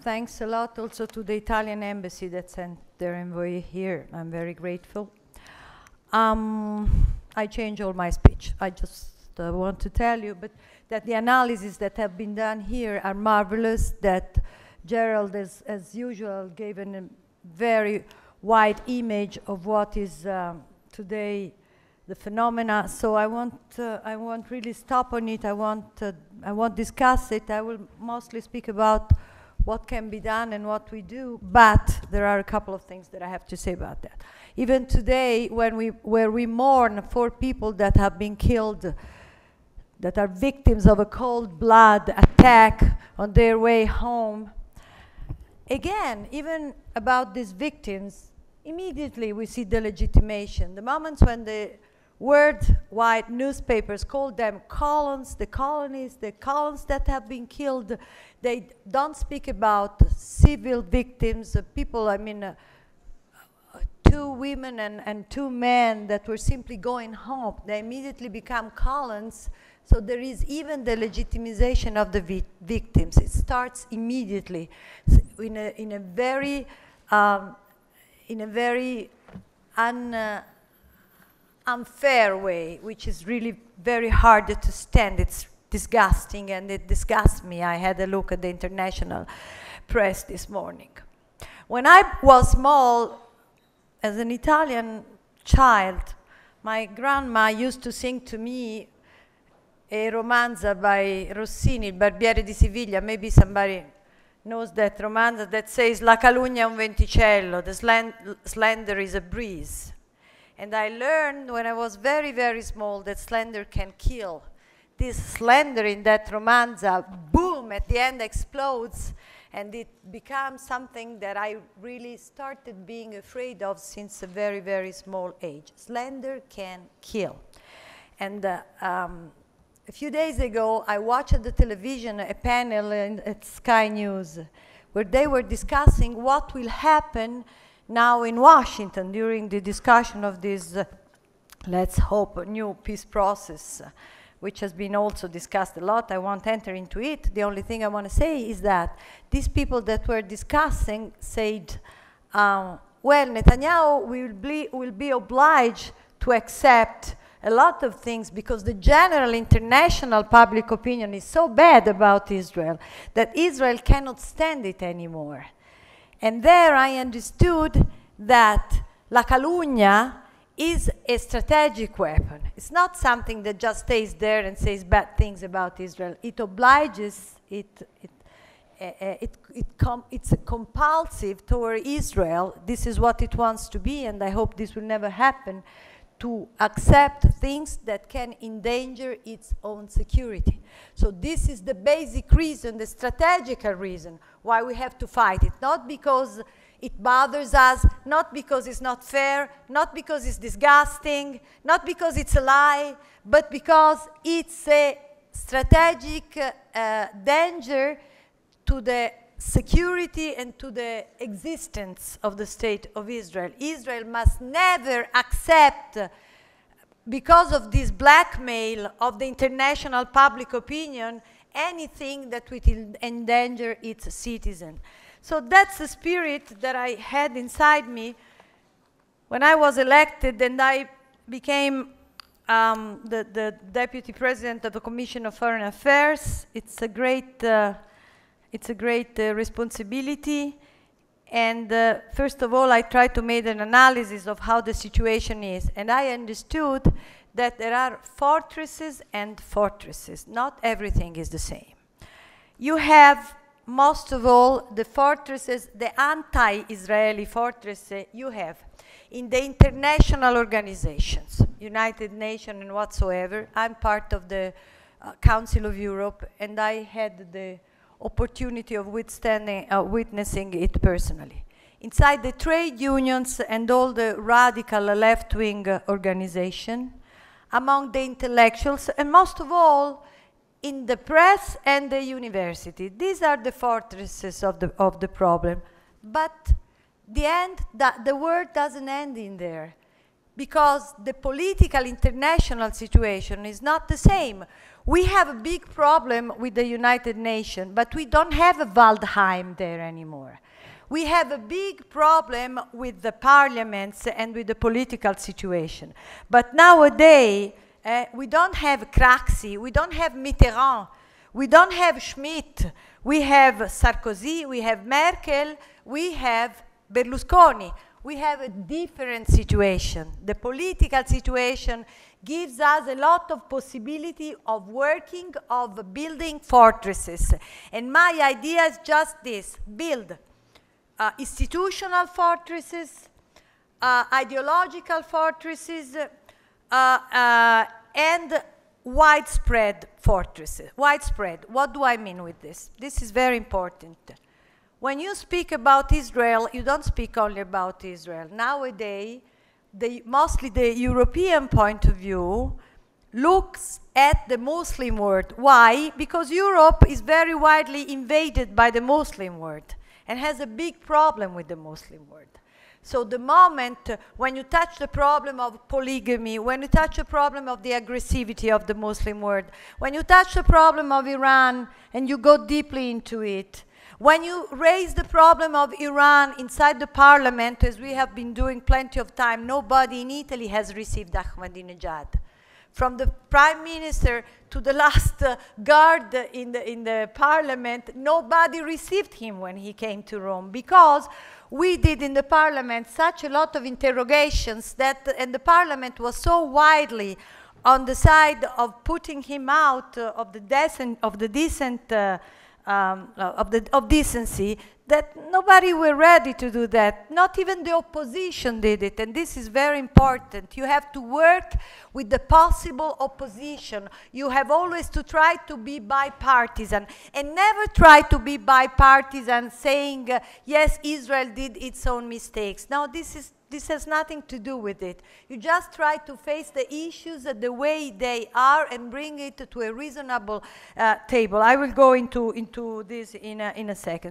thanks a lot also to the Italian embassy that sent their envoy here. I'm very grateful. I change all my speech. I just want to tell you that the analyses that have been done here are marvelous, that Gerald, as usual, gave a very wide image of what is today the phenomena. So I won't really stop on it. I won't discuss it. I will mostly speak about what can be done and what we do, but there are a couple of things that I have to say about that. Even today, where we mourn for people that have been killed, that are victims of a cold blood attack on their way home, again, even about these victims, immediately we see the legitimation. The moments when the worldwide newspapers call them colons, the colonies, the colons that have been killed, they don't speak about civil victims, people, I mean, 2 women and 2 men that were simply going home. They immediately become colons. So there is even the legitimization of the victims. It starts immediately in a very unfair way, which is really very hard to stand. It's disgusting, and it disgusts me. I had a look at the international press this morning. When I was small, as an Italian child, my grandma used to sing to me a romanza by Rossini, Il Barbiere di Siviglia. Maybe somebody knows that romanza that says, La calunnia è un venticello, the slander is a breeze. And I learned when I was very, very small that slander can kill. This slander in that romanza, boom, at the end explodes, and it becomes something that I really started being afraid of since a very, very small age. Slander can kill. And a few days ago, I watched at the television a panel at Sky News where they were discussing what will happen now in Washington during the discussion of this, let's hope, new peace process, which has been also discussed a lot. I won't enter into it. The only thing I want to say is that these people that were discussing said, well, Netanyahu will be obliged to accept a lot of things because the general international public opinion is so bad about Israel that Israel cannot stand it anymore. And there I understood that la calunnia is a strategic weapon. It's not something that just stays there and says bad things about Israel. It obliges, it's compulsive toward Israel. This is what it wants to be, and I hope this will never happen, to accept things that can endanger its own security. So this is the basic reason, the strategical reason why we have to fight it. Not because it bothers us, not because it's not fair, not because it's disgusting, not because it's a lie, but because it's a strategic danger to the security and to the existence of the state of Israel. Israel must never accept, because of this blackmail of the international public opinion, anything that will endanger its citizen. So that's the spirit that I had inside me when I was elected and I became the deputy president of the Commission of Foreign Affairs. It's a great responsibility, and first of all I tried to make an analysis of how the situation is, and I understood that there are fortresses and fortresses. Not everything is the same. You have, most of all, the fortresses, the anti-Israeli fortresses you have in the international organizations, United Nations and whatsoever. I'm part of the Council of Europe, and I had the opportunity of witnessing it personally. Inside the trade unions and all the radical left-wing organization, among the intellectuals, and most of all, in the press and the university. These are the fortresses of the problem. But the world doesn't end in there. because the political international situation is not the same. We have a big problem with the United Nations, but we don't have a Waldheim there anymore. We have a big problem with the parliaments and with the political situation. But nowadays, we don't have Craxi, we don't have Mitterrand, we don't have Schmidt, we have Sarkozy, we have Merkel, we have Berlusconi. We have a different situation. The political situation gives us a lot of possibility of working, of building fortresses. And my idea is just this: build institutional fortresses, ideological fortresses, and widespread fortresses. Widespread. What do I mean with this? This is very important. When you speak about Israel, you don't speak only about Israel. Nowadays, mostly the European point of view looks at the Muslim world. Why? Because Europe is very widely invaded by the Muslim world and has a big problem with the Muslim world. So the moment when you touch the problem of polygamy, when you touch the problem of the aggressivity of the Muslim world, when you touch the problem of Iran and you go deeply into it, when you raise the problem of Iran inside the parliament, as we have been doing plenty of time, nobody in Italy has received Ahmadinejad. From the prime minister to the last guard in the parliament, nobody received him when he came to Rome, because we did in the parliament such a lot of interrogations that, and the parliament was so widely on the side of putting him out of decency, that nobody were ready to do that. Not even the opposition did it, and this is very important. You have to work with the possible opposition. You have always to try to be bipartisan, and never try to be bipartisan saying, yes, Israel did its own mistakes. Now, this has nothing to do with it. You just try to face the issues the way they are and bring it to a reasonable table. I will go into this in a second.